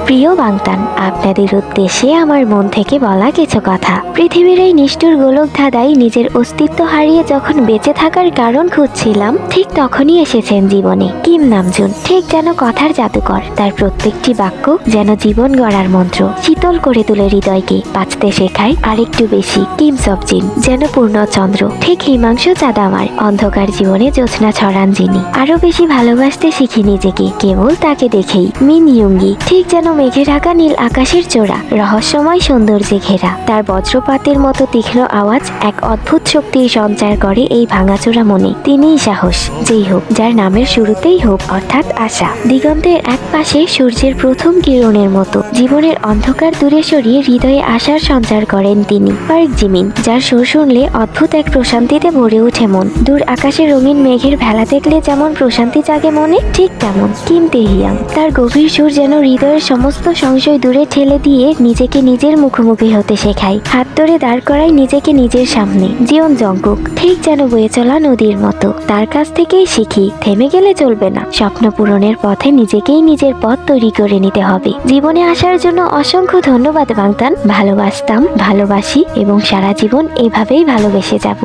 প্রিয় বাংতান, আপনাদের উদ্দেশ্যে আমার মন থেকে বলা কিছু কথা। পৃথিবীর এই নিষ্ঠুর গোলক ধাঁধায় নিজের অস্তিত্ব হারিয়ে যখন বেঁচে থাকার কারণ খুঁজছিলাম, ঠিক তখনই এসেছেন জীবনে কিম নামজুন। ঠিক যেন কথার জাদুকর, তার প্রত্যেকটি বাক্য যেন জীবন গড়ার মন্ত্র, শীতল করে তুলে হৃদয়কে, বাঁচতে শেখায় আরেকটু বেশি। কিম সবজিন যেন পূর্ণচন্দ্র, ঠিক হিমাংশু চাঁদ আমার অন্ধকার জীবনে জ্যোৎস্না ছড়ান যিনি। আরো বেশি ভালোবাসতে শিখি নিজেকে কেবল তাকে দেখেই। মিন ইয়ুঙ্গি ঠিক যেন মেঘে ঢাকা নীল আকাশের চূড়া, রহস্যময় সৌন্দর্যে ঘেরা। তার বজ্রপাতের মতো তীক্ষ্ণ আওয়াজ এক অদ্ভুত শক্তির সঞ্চার করে এই ভাঙাচোরা মনে। তিনিই সাহস, যেই হোক যার নামের শুরুতেই হোক অর্থাৎ আশা। দিগন্তের এক পাশে সূর্যের প্রথম কিরণের মতো জীবনের অন্ধকার দূরে সরিয়ে হৃদয়ে আশার সঞ্চার করেন তিনি। পার্ক জিমিন, যার সুর শুনলে অদ্ভুত এক প্রশান্তিতে ভরে ওঠে মন। দূর আকাশে রঙিন মেঘের ভেলা দেখলে যেমন প্রশান্তি জাগে মনে, ঠিক তেমন কিম তেহিয়াং। তার গভীর সুর যেন হৃদয়ের সমস্ত সংশয় দূরে ঠেলে দিয়ে নিজেকে নিজের মুখোমুখি হতে শেখায়, হাত ধরে দাঁড় করায় নিজেকে নিজের সামনে। জিওন জংকুক ঠিক যেন বয়ে চলা নদীর মতো, তার কাছ থেকেই শিখি থেমে গেলে চলবে না, স্বপ্ন পূরণের পথে নিজেকেই নিজের পথ তৈরি করে নিতে হবে। জীবনে আসার জন্য অসংখ্য ধন্যবাদ বাংতান। ভালোবাসতাম, ভালোবাসি এবং সারা জীবন এভাবেই ভালোবেসে যাব।